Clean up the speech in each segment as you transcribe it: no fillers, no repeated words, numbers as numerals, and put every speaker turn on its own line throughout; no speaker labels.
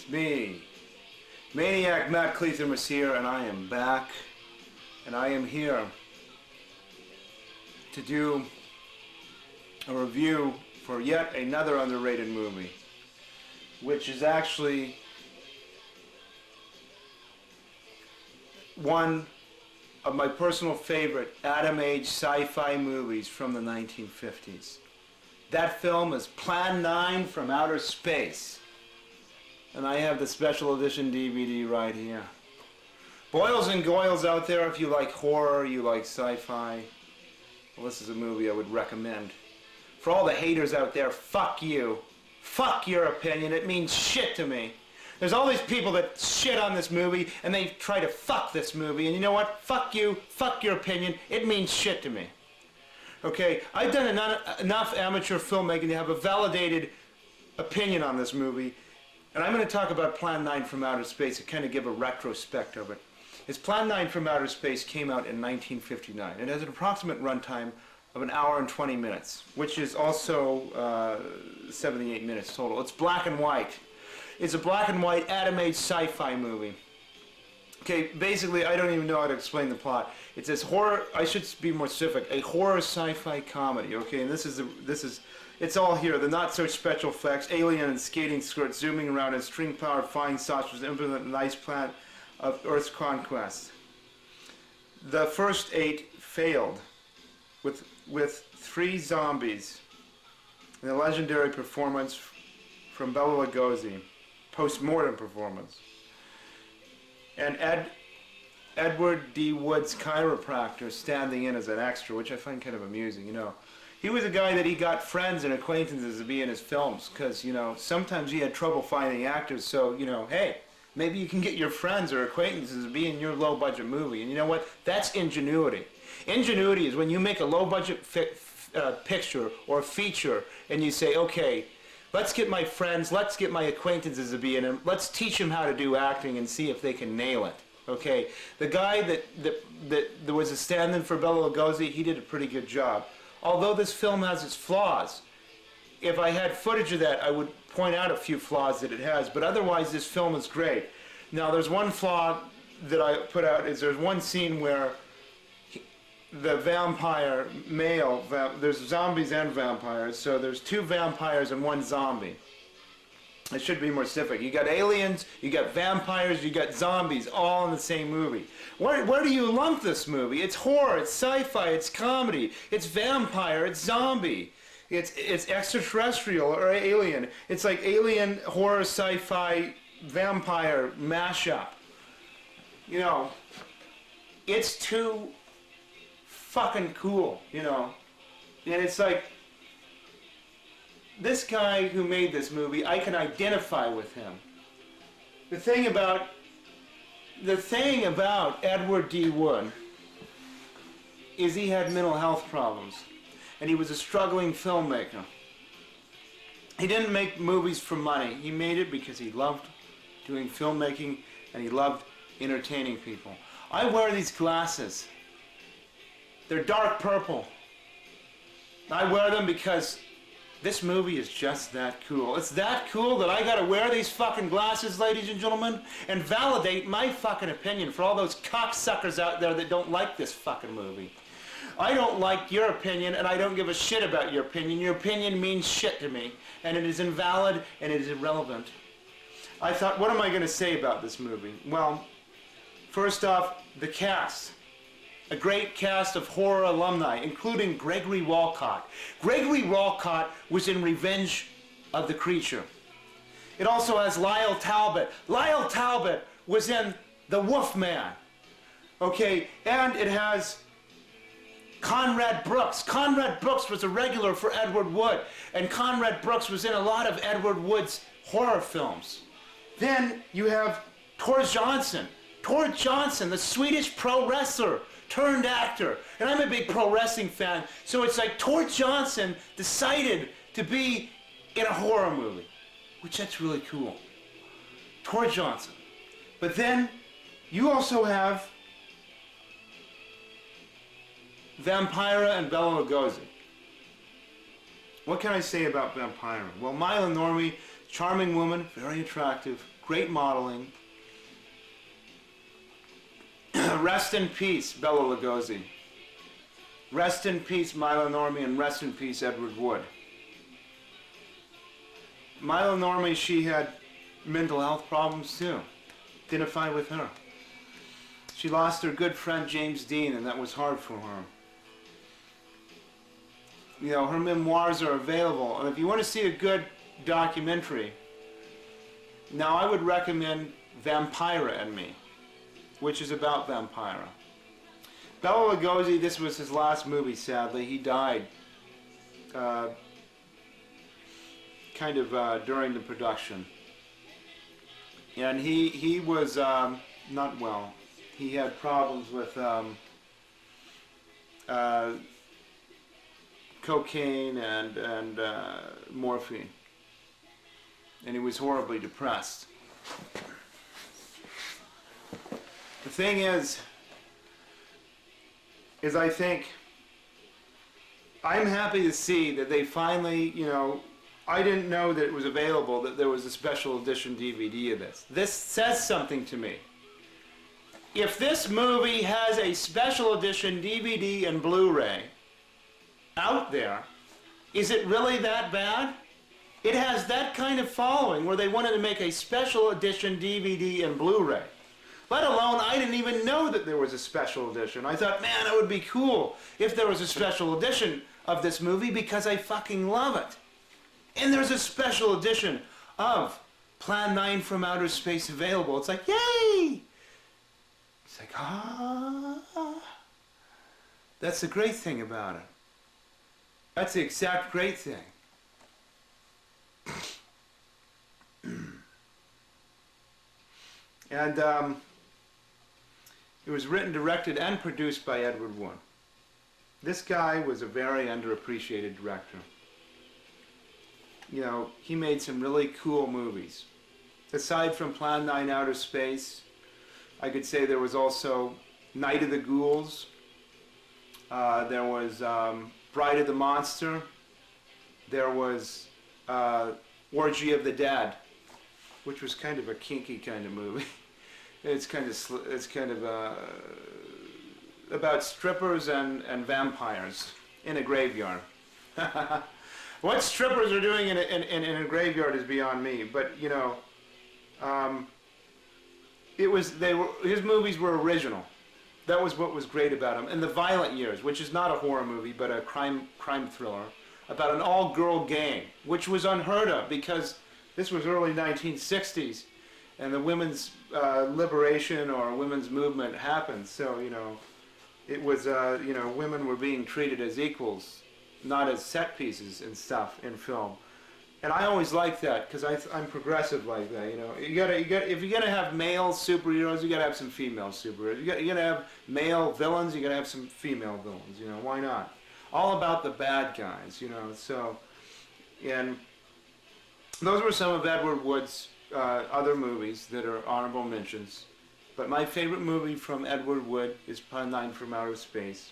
Me, Maniac Matt Cleetham is here, and I am back, and I am here to do a review for yet another underrated movie, which is actually one of my personal favorite Atom Age sci-fi movies from the 1950s. That film is Plan 9 from Outer Space. And I have the special edition DVD right here. Boils and goils out there, if you like horror, you like sci-fi, well, this is a movie I would recommend. For all the haters out there, fuck you. Fuck your opinion, it means shit to me. There's all these people that shit on this movie and they try to fuck this movie, and you know what? Fuck you, fuck your opinion, it means shit to me. Okay, I've done enough amateur filmmaking to have a validated opinion on this movie. And I'm going to talk about Plan 9 from Outer Space and kind of give a retrospect of it. It's Plan 9 from Outer Space came out in 1959. It has an approximate runtime of 1 hour and 20 minutes, which is also 78 minutes total. It's black and white. It's a black and white Atom Age sci-fi movie. Okay, basically, I don't even know how to explain the plot. It's this horror, I should be more specific, a horror sci-fi comedy, okay? And it's all here. The not-so-special effects, alien and skating skirts zooming around in string-powered flying saucers implement an ice planet of Earth's conquest. The first 8 failed with 3 zombies in a legendary performance from Bela Lugosi, post-mortem performance. And Edward D. Wood's chiropractor standing in as an extra, which I find kind of amusing, you know. He was a guy that he got friends and acquaintances to be in his films because, you know, sometimes he had trouble finding actors, so, you know, hey, maybe you can get your friends or acquaintances to be in your low-budget movie. And you know what? That's ingenuity. Ingenuity is when you make a low-budget picture or feature and you say, okay, let's get my friends, let's get my acquaintances to be in them, let's teach them how to do acting and see if they can nail it. Okay, the guy that was a stand-in for Bela Lugosi, he did a pretty good job. Although this film has its flaws, if I had footage of that, I would point out a few flaws that it has, but otherwise this film is great. Now there's one flaw that I put out, is there's one scene where the vampire male, there's zombies and vampires, so there's 2 vampires and 1 zombie. I should be more specific. You got aliens, you got vampires, you got zombies, all in the same movie. Where do you lump this movie? It's horror, it's sci-fi, it's comedy, it's vampire, it's zombie, it's extraterrestrial or alien. It's like alien, horror, sci-fi, vampire mashup. You know, it's too fucking cool, you know. And it's like, this guy who made this movie, I can identify with him. The thing about Edward D. Wood is he had mental health problems, and he was a struggling filmmaker. He didn't make movies for money. He made it because he loved doing filmmaking and he loved entertaining people. I wear these glasses. They're dark purple. I wear them because this movie is just that cool. It's that cool that I gotta wear these fucking glasses, ladies and gentlemen, and validate my fucking opinion for all those cocksuckers out there that don't like this fucking movie. I don't like your opinion, and I don't give a shit about your opinion. Your opinion means shit to me, and it is invalid, and it is irrelevant. I thought, what am I gonna say about this movie? Well, first off, the cast. A great cast of horror alumni, including Gregory Walcott. Gregory Walcott was in Revenge of the Creature. It also has Lyle Talbot. Lyle Talbot was in The Wolfman. Okay, and it has Conrad Brooks. Conrad Brooks was a regular for Edward Wood, and Conrad Brooks was in a lot of Edward Wood's horror films. Then you have Tor Johnson. Tor Johnson, the Swedish pro wrestler turned actor. And I'm a big pro wrestling fan, so it's like Tor Johnson decided to be in a horror movie, which that's really cool. Tor Johnson. But then you also have Vampira and Bela Lugosi. What can I say about Vampira? Well, Mila Normie, charming woman, very attractive, great modeling. Rest in peace, Bela Lugosi. Rest in peace, Milo Normi, and rest in peace, Edward Wood. Milo Normi, she had mental health problems too. Identify with her. She lost her good friend James Dean, and that was hard for her. You know, her memoirs are available, and if you want to see a good documentary, now I would recommend Vampira and Me, which is about Vampira. Bela Lugosi, this was his last movie, sadly. He died during the production. And he was not well. He had problems with cocaine and morphine. And he was horribly depressed. The thing is I think I'm happy to see that they finally, you know, I didn't know that it was available, that there was a special edition DVD of this. This says something to me. If this movie has a special edition DVD and Blu-ray out there, is it really that bad? It has that kind of following where they wanted to make a special edition DVD and Blu-ray. Let alone, I didn't even know that there was a special edition. I thought, man, it would be cool if there was a special edition of this movie because I fucking love it. And there's a special edition of Plan 9 from Outer Space available. It's like, yay! It's like, that's the great thing about it. That's the exact great thing. And it was written, directed, and produced by Edward Wood. This guy was a very underappreciated director. You know, he made some really cool movies. Aside from Plan 9 Outer Space, I could say there was also Night of the Ghouls. There was Bride of the Monster. There was Orgy of the Dead, which was kind of a kinky kind of movie. It's kind of about strippers and vampires in a graveyard. What strippers are doing in a graveyard is beyond me. But you know, his movies were original. That was what was great about them. And The Violent Years, which is not a horror movie but a crime thriller about an all-girl gang, which was unheard of because this was early 1960s, and the women's liberation or women's movement happened. So you know, it was you know, women were being treated as equals, not as set pieces and stuff in film. And I always liked that because I'm progressive like that. You know, you gotta if you're gonna have male superheroes, you gotta have some female superheroes. You gotta have male villains, you gotta have some female villains. You know, why not? All about the bad guys. You know, so and those were some of Edward Wood's other movies that are honorable mentions. But my favorite movie from Edward Wood is Plan 9 from Outer Space.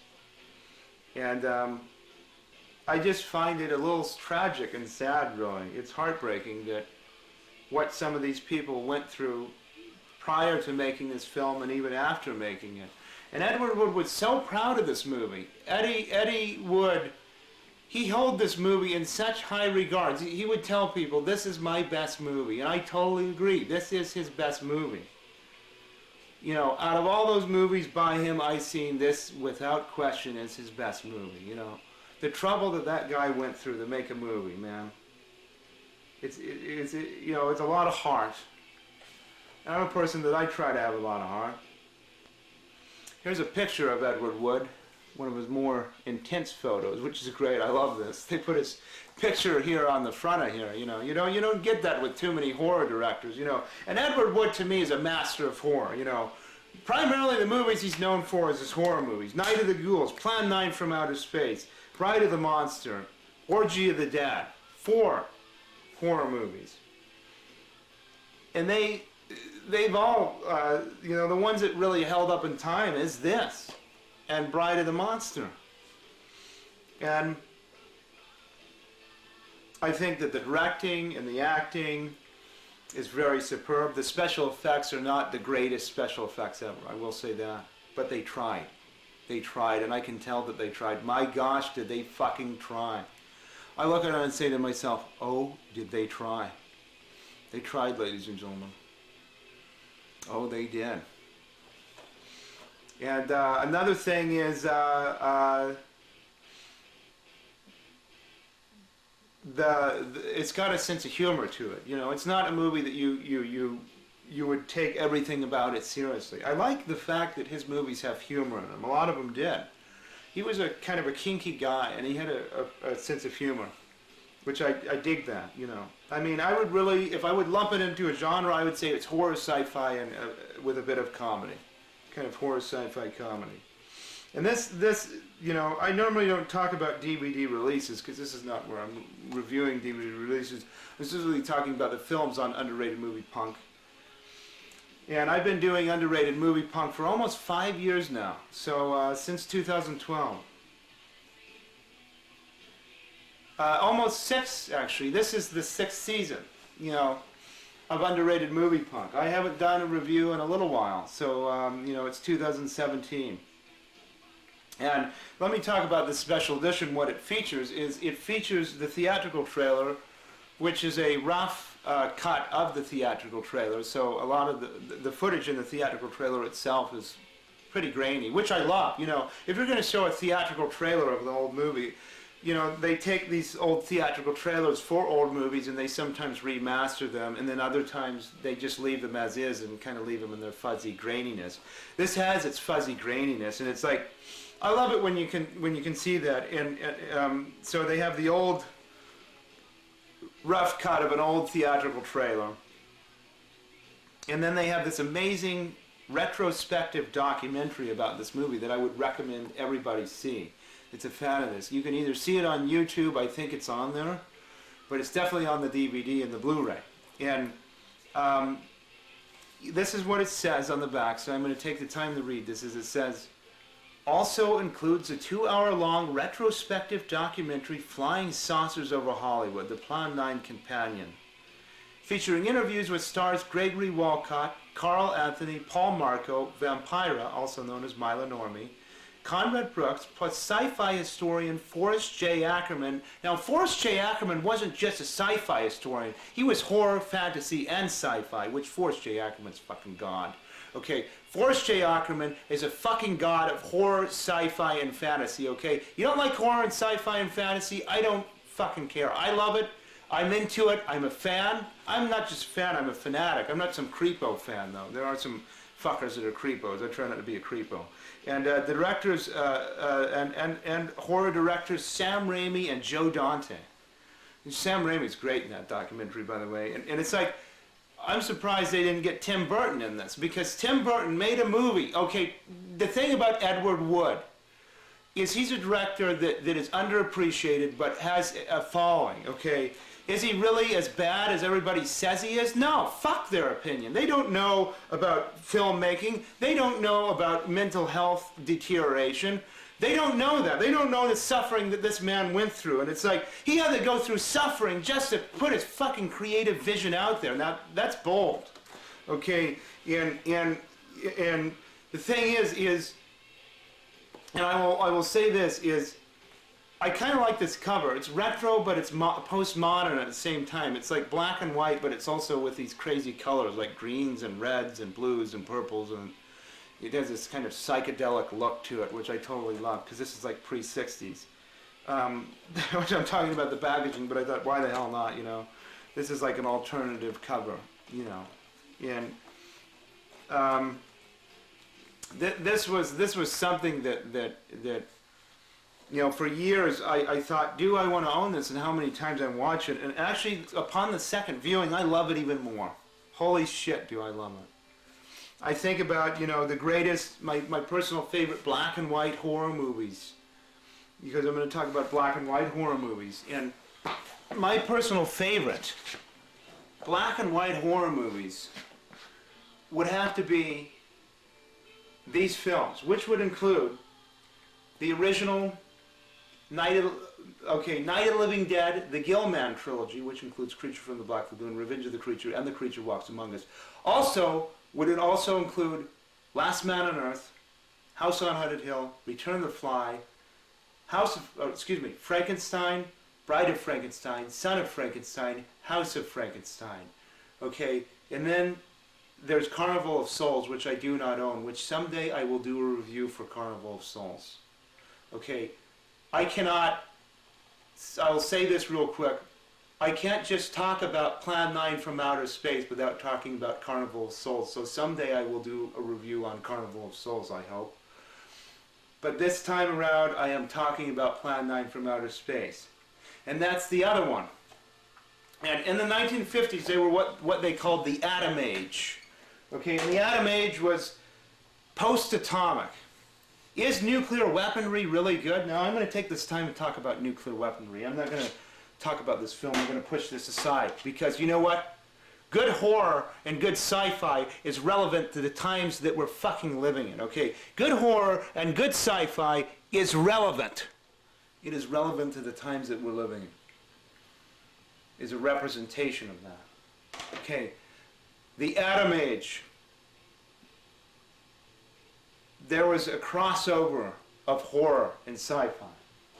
And I just find it a little tragic and sad, really. It's heartbreaking that what some of these people went through prior to making this film and even after making it. And Edward Wood was so proud of this movie. Eddie Wood, he held this movie in such high regards. He would tell people, this is my best movie. And I totally agree. This is his best movie. You know, out of all those movies by him, I've seen this without question as his best movie, you know. The trouble that guy went through to make a movie, man. You know, it's a lot of heart. And I'm a person that I try to have a lot of heart. Here's a picture of Edward Wood, one of his more intense photos, which is great. I love this. They put his picture here on the front of here. You know, you don't get that with too many horror directors. You know, and Edward Wood to me is a master of horror. You know, primarily the movies he's known for is his horror movies: Night of the Ghouls, Plan 9 from Outer Space, Bride of the Monster, Orgy of the Dead. 4 horror movies. And they've all, you know, the ones that really held up in time is this and Bride of the Monster. And I think that the directing and the acting is very superb. The special effects are not the greatest special effects ever, I will say that. But they tried. They tried, and I can tell that they tried. My gosh, did they fucking try. I look at it and say to myself, oh, did they try. They tried, ladies and gentlemen. Oh, they did. And another thing is it's got a sense of humor to it. You know, it's not a movie that you would take everything about it seriously. I like the fact that his movies have humor in them. A lot of them did. He was a kind of a kinky guy, and he had a sense of humor, which I dig that, you know. I mean, I would really, if I would lump it into a genre, I would say it's horror, sci-fi, and with a bit of comedy. Kind of horror, sci-fi comedy. And this, you know, I normally don't talk about DVD releases, because this is not where I'm reviewing DVD releases. I'm specifically talking about the films on Underrated Movie Punk. And I've been doing Underrated Movie Punk for almost 5 years now, so since 2012. Almost 6, actually. This is the 6th season, you know, of Underrated Movie Punk. I haven't done a review in a little while, so, you know, it's 2017. And let me talk about this special edition. What it features is it features the theatrical trailer, which is a rough cut of the theatrical trailer. So a lot of the footage in the theatrical trailer itself is pretty grainy, which I love. You know, if you're going to show a theatrical trailer of the old movie, you know, they take these old theatrical trailers for old movies and they sometimes remaster them, and then other times they just leave them as is and kind of leave them in their fuzzy graininess. This has its fuzzy graininess, and it's like, I love it when you can see that. And so they have the old rough cut of an old theatrical trailer, and then they have this amazing retrospective documentary about this movie that I would recommend everybody see. It's a fan of this. You can either see it on YouTube, I think it's on there, but it's definitely on the DVD and the Blu-ray. And this is what it says on the back, so I'm going to take the time to read this. As it says, also includes a 2-hour-long retrospective documentary, Flying Saucers Over Hollywood, the Plan 9 Companion, featuring interviews with stars Gregory Walcott, Carl Anthony, Paul Marco, Vampira, also known as Mila Normie, Conrad Brooks, plus sci-fi historian Forrest J. Ackerman. Now, Forrest J. Ackerman wasn't just a sci-fi historian. He was horror, fantasy, and sci-fi, which Forrest J. Ackerman's fucking god. Okay, Forrest J. Ackerman is a fucking god of horror, sci-fi, and fantasy, okay? You don't like horror and sci-fi and fantasy? I don't fucking care. I love it. I'm into it. I'm a fan. I'm not just a fan, I'm a fanatic. I'm not some creepo fan, though. There are some fuckers that are creepos. I try not to be a creepo. And the directors, and horror directors Sam Raimi and Joe Dante. And Sam Raimi's great in that documentary, by the way. And it's like, I'm surprised they didn't get Tim Burton in this, because Tim Burton made a movie. Okay, the thing about Edward Wood is he's a director that is underappreciated but has a following, okay? Is he really as bad as everybody says he is? No, fuck their opinion. They don't know about filmmaking. They don't know about mental health deterioration. They don't know that. They don't know the suffering that this man went through. And it's like, he had to go through suffering just to put his fucking creative vision out there. Now, that's bold. Okay? And the thing is, and I will say this, is I kind of like this cover. It's retro, but it's postmodern at the same time. It's like black and white, but it's also with these crazy colors, like greens and reds and blues and purples, and it has this kind of psychedelic look to it, which I totally love, because this is like pre-60s. Which I'm talking about the packaging, but I thought, why the hell not, you know? This is like an alternative cover, you know. And this was something that you know, for years I thought, do I want to own this, and how many times I watch it? And actually, upon the second viewing, I love it even more. Holy shit, do I love it. I think about, you know, the greatest, my personal favorite black and white horror movies, because I'm going to talk about black and white horror movies. And my personal favorite black and white horror movies would have to be these films, which would include the original Okay, Night of the Living Dead, the Gilman trilogy, which includes Creature from the Black Lagoon, Revenge of the Creature, and The Creature Walks Among Us. Also, would it also include Last Man on Earth, House on Haunted Hill, Return of the Fly, Frankenstein, Bride of Frankenstein, Son of Frankenstein, House of Frankenstein. Okay, and then there's Carnival of Souls, which I do not own, which someday I will do a review for Carnival of Souls. Okay, I'll say this real quick. I can't just talk about Plan 9 from Outer Space without talking about Carnival of Souls. So someday I will do a review on Carnival of Souls, I hope. But this time around, I am talking about Plan 9 from Outer Space. And that's the other one. And in the 1950s, they were what they called the Atom Age. Okay, and the Atom Age was post-atomic. Is nuclear weaponry really good? Now, I'm going to take this time to talk about nuclear weaponry. I'm not going to talk about this film. I'm going to push this aside. Because you know what? Good horror and good sci-fi is relevant to the times that we're fucking living in, okay? Good horror and good sci-fi is relevant. It is relevant to the times that we're living in. Is a representation of that. Okay. The Atom Age. There was a crossover of horror and sci-fi.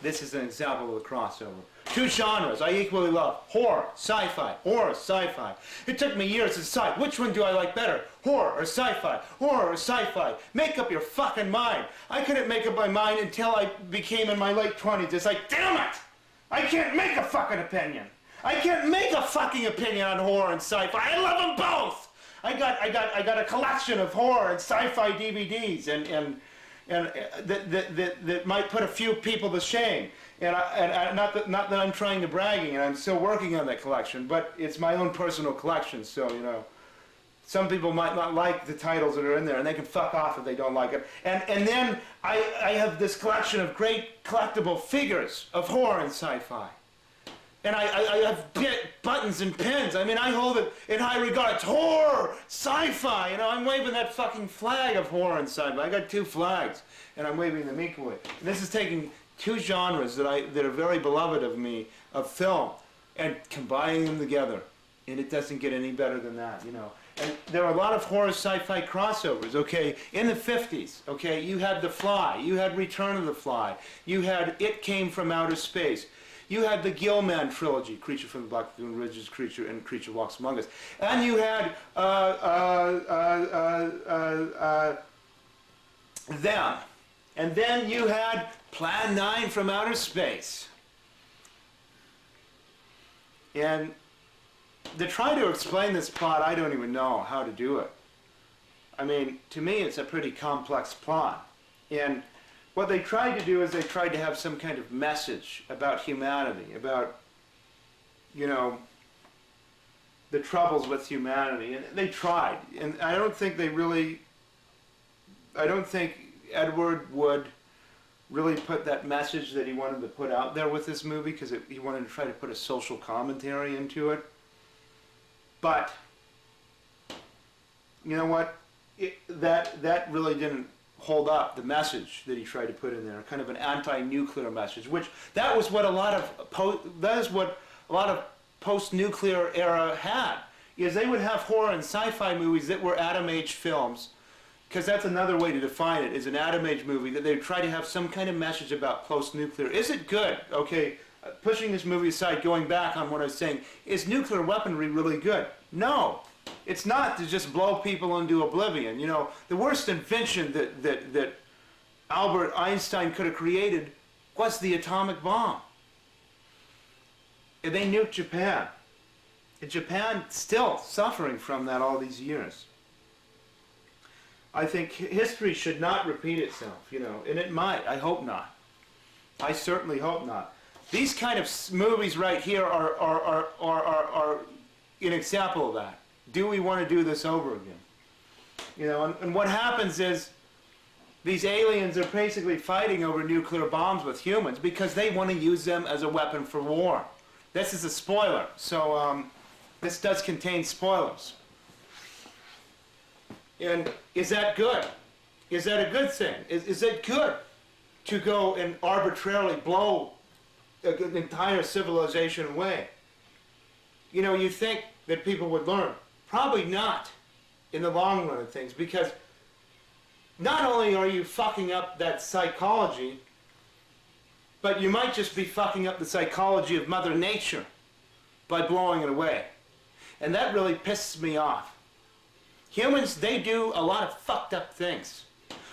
This is an example of a crossover. Two genres I equally love. Horror, sci-fi, horror, sci-fi. It took me years to decide which one do I like better. Horror or sci-fi, horror or sci-fi. Make up your fucking mind. I couldn't make up my mind until I became in my late 20s. It's like, damn it! I can't make a fucking opinion. I can't make a fucking opinion on horror and sci-fi. I love them both! I got a collection of horror and sci-fi DVDs and that might put a few people to shame. And not that I'm trying to bragging, and I'm still working on that collection, but it's my own personal collection, so, you know, some people might not like the titles that are in there, and they can fuck off if they don't like it. And then I have this collection of great collectible figures of horror and sci-fi. And I have buttons and pins. I mean, I hold it in high regard. It's horror, sci-fi. You know, I'm waving that fucking flag of horror and sci-fi. I got two flags, and I'm waving them equally. And this is taking two genres that are very beloved of me, of film, and combining them together. And it doesn't get any better than that, you know. And there are a lot of horror sci-fi crossovers, okay? In the 50s, okay, you had The Fly. You had Return of the Fly. You had It Came from Outer Space. You had the Gilman trilogy, Creature from the Black Lagoon, Ridge's Creature, and Creature Walks Among Us. And you had them. And then you had Plan 9 from Outer Space. And to try to explain this plot, I don't even know how to do it. I mean, to me, it's a pretty complex plot. And what they tried to do is they tried to have some kind of message about humanity, about, you know, the troubles with humanity. And they tried. And I don't think Edward Wood really put that message that he wanted to put out there with this movie, because he wanted to try to put a social commentary into it. But, you know what? That really didn't hold up the message that he tried to put in there, kind of an anti-nuclear message, which that is what a lot of post-nuclear era had, is they would have horror and sci-fi movies that were Atom Age films, because that's another way to define it, is an Atom Age movie, that they try to have some kind of message about post-nuclear. Is it good? Okay, pushing this movie aside, going back on what I was saying, is nuclear weaponry really good? No. It's not to just blow people into oblivion. You know, the worst invention that Albert Einstein could have created was the atomic bomb. And they nuked Japan. And Japan still suffering from that all these years. I think history should not repeat itself, you know, and it might. I hope not. I certainly hope not. These kind of movies right here are an example of that. Do we want to do this over again? You know, and what happens is these aliens are basically fighting over nuclear bombs with humans because they want to use them as a weapon for war. This is a spoiler, so this does contain spoilers. And is that good? Is that a good thing? Is it good to go and arbitrarily blow an entire civilization away. You know, you think that people would learn. Probably not in the long run of things, because not only are you fucking up that psychology, but you might just be fucking up the psychology of Mother Nature by blowing it away. And that really pisses me off. Humans, they do a lot of fucked up things.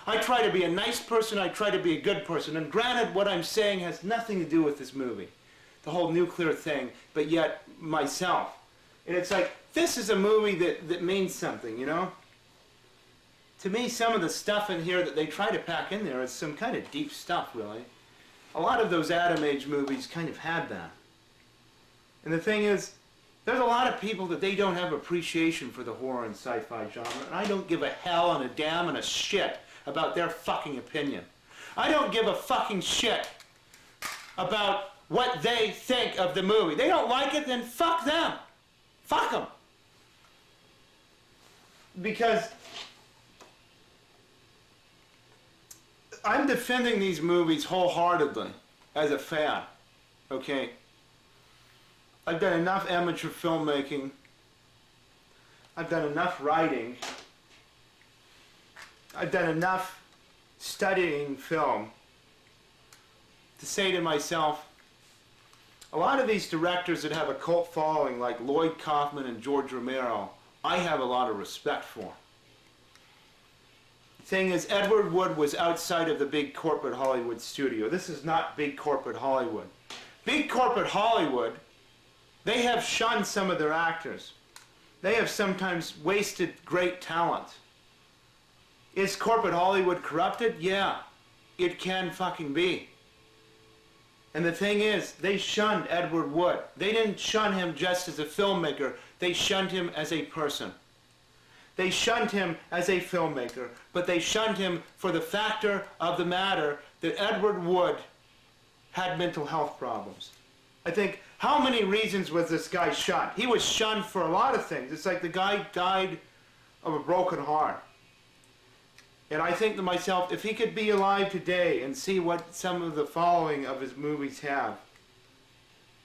I try to be a nice person, I try to be a good person, and granted, what I'm saying has nothing to do with this movie, the whole nuclear thing, but yet myself. And it's like, this is a movie that means something, you know? To me, some of the stuff in here that they try to pack in there is some kind of deep stuff, really. A lot of those Atom Age movies kind of had that. And the thing is, there's a lot of people that they don't have appreciation for the horror and sci-fi genre, and I don't give a hell and a damn and a shit about their fucking opinion. I don't give a fucking shit about what they think of the movie. They don't like it, then fuck them. Fuck them. Because I'm defending these movies wholeheartedly as a fan, okay? I've done enough amateur filmmaking. I've done enough writing. I've done enough studying film to say to myself, a lot of these directors that have a cult following like Lloyd Kaufman and George Romero, I have a lot of respect for. The thing is, Edward Wood was outside of the big corporate Hollywood studio. This is not big corporate Hollywood. Big corporate Hollywood, they have shunned some of their actors. They have sometimes wasted great talent. Is corporate Hollywood corrupted? Yeah, it can fucking be. And the thing is, they shunned Edward Wood. They didn't shun him just as a filmmaker. They shunned him as a person. They shunned him as a filmmaker, but they shunned him for the factor of the matter that Edward Wood had mental health problems. I think, how many reasons was this guy shunned? He was shunned for a lot of things. It's like the guy died of a broken heart. And I think to myself, if he could be alive today and see what some of the following of his movies have,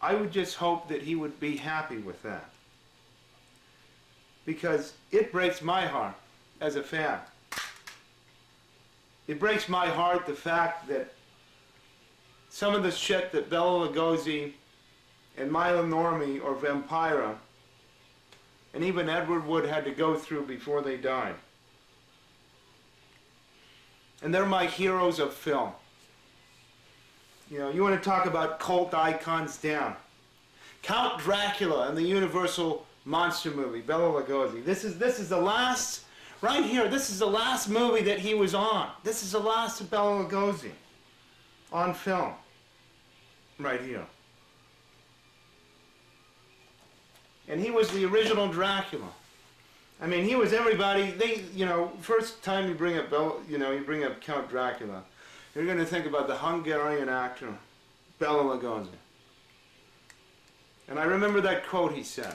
I would just hope that he would be happy with that. Because it breaks my heart as a fan. It breaks my heart the fact that some of the shit that Bela Lugosi and Milo Normie or Vampira and even Edward Wood had to go through before they died. And they're my heroes of film. You know, you want to talk about cult icons down. Count Dracula in the Universal monster movie, Bela Lugosi. This is the last, right here, this is the last movie that he was on. This is the last of Bela Lugosi on film. Right here. And he was the original Dracula. I mean, he was everybody, you know, first time you bring up you bring up Count Dracula, you're going to think about the Hungarian actor, Bela Lugosi. And I remember that quote he said.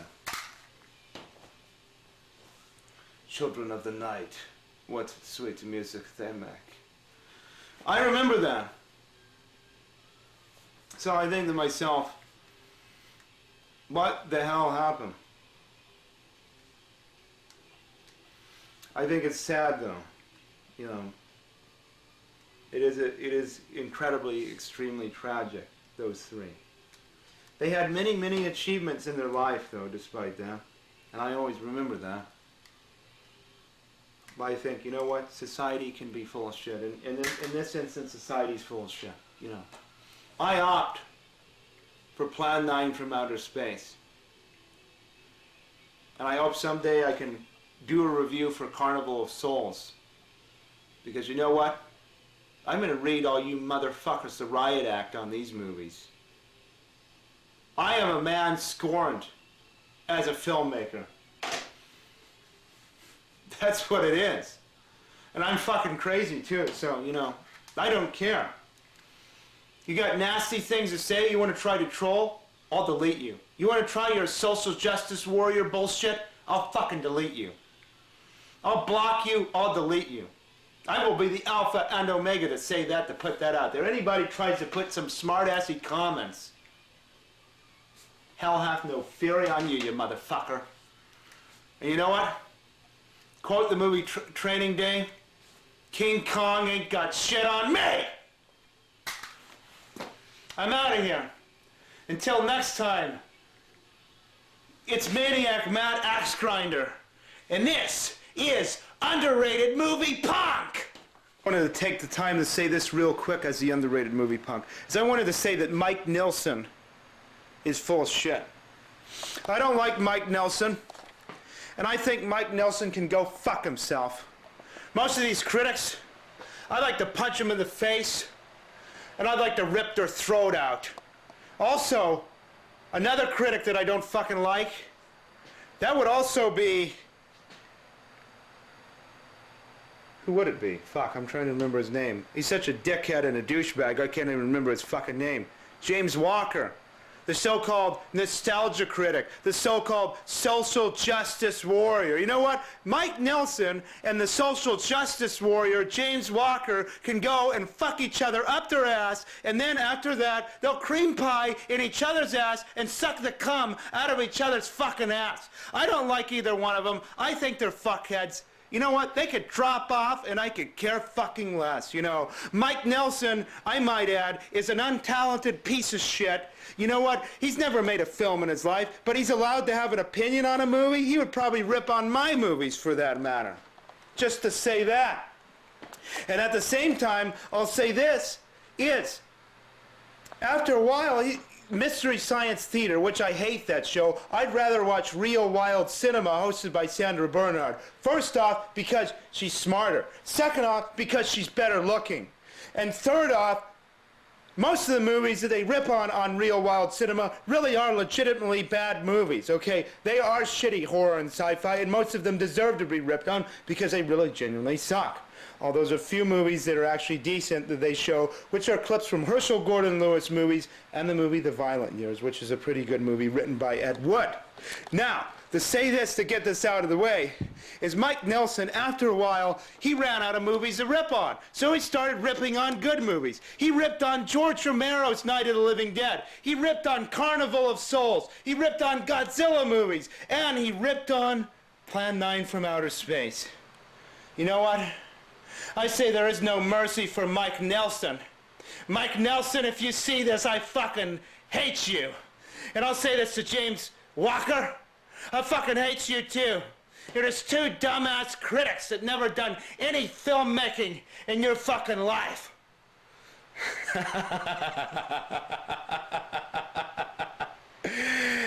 Children of the night, what sweet music they make. I remember that. So I think to myself, what the hell happened? I think it's sad though, you know. It is incredibly, extremely tragic, those three. They had many, many achievements in their life though, despite that. And I always remember that. But I think, you know what, society can be full of shit. And in this instance, society's full of shit, you know. I opt for Plan 9 from outer space. And I hope someday I can do a review for Carnival of Souls. Because you know what? I'm going to read all you motherfuckers the riot act on these movies. I am a man scorned as a filmmaker. That's what it is. And I'm fucking crazy too, so, you know, I don't care. You got nasty things to say, you want to try to troll? I'll delete you. You want to try your social justice warrior bullshit? I'll fucking delete you. I'll block you, I'll delete you. I will be the alpha and omega to say that, to put that out there. Anybody tries to put some smart-assy comments, hell hath no fury on you, you motherfucker. And you know what? Quote the movie Training Day, King Kong ain't got shit on me! I'm out of here. Until next time, it's Maniac Matt Axe Grinder, and this is Underrated Movie Punk! I wanted to take the time to say this real quick as the underrated movie punk. I wanted to say that Mike Nelson is full of shit. I don't like Mike Nelson, and I think Mike Nelson can go fuck himself. Most of these critics, I'd like to punch them in the face, and I'd like to rip their throat out. Also, another critic that I don't fucking like, that would also be... Who would it be? Fuck, I'm trying to remember his name. He's such a dickhead and a douchebag, I can't even remember his fucking name. James Walker. The so-called nostalgia critic, the so-called social justice warrior. You know what? Mike Nelson and the social justice warrior, James Walker, can go and fuck each other up their ass, and then after that, they'll cream pie in each other's ass and suck the cum out of each other's fucking ass. I don't like either one of them. I think they're fuckheads. You know what? They could drop off and I could care fucking less, you know. Mike Nelson, I might add, is an untalented piece of shit. You know what? He's never made a film in his life, but he's allowed to have an opinion on a movie. He would probably rip on my movies for that matter. Just to say that. And at the same time, I'll say this is, after a while, Mystery Science Theater, which I hate that show. I'd rather watch Real Wild Cinema, hosted by Sandra Bernhard. First off, because she's smarter. Second off, because she's better looking. And third off, most of the movies that they rip on Real Wild Cinema really are legitimately bad movies, okay? They are shitty horror and sci-fi, and most of them deserve to be ripped on because they really genuinely suck. Although there's a few movies that are actually decent that they show, which are clips from Herschel Gordon Lewis movies and the movie The Violent Years, which is a pretty good movie written by Ed Wood. Now, to say this, to get this out of the way, is Mike Nelson, after a while, he ran out of movies to rip on. So he started ripping on good movies. He ripped on George Romero's Night of the Living Dead. He ripped on Carnival of Souls. He ripped on Godzilla movies. And he ripped on Plan 9 from Outer Space. You know what? I say there is no mercy for Mike Nelson. Mike Nelson, if you see this, I fucking hate you. And I'll say this to James Walker. I fucking hate you too. You're just two dumbass critics that never done any filmmaking in your fucking life. And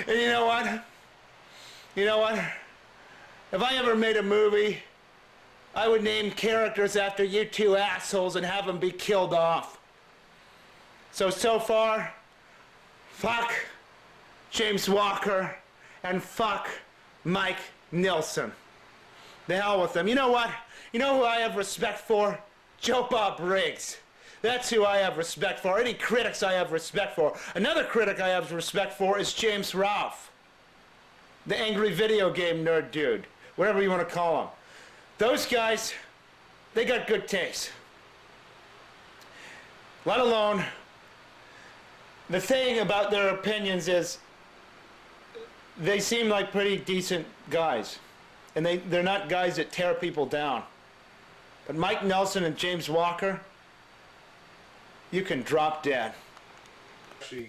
you know what? You know what? If I ever made a movie, I would name characters after you two assholes and have them be killed off. So far, fuck James Walker and fuck Mike Nelson. The hell with them. You know what? You know who I have respect for? Joe Bob Briggs. That's who I have respect for. Any critics I have respect for. Another critic I have respect for is James Ralph. The angry video game nerd dude. Whatever you want to call him. Those guys, they got good taste. Let alone, the thing about their opinions is they seem like pretty decent guys. And they're not guys that tear people down. But Mike Nelson and James Walker, you can drop dead.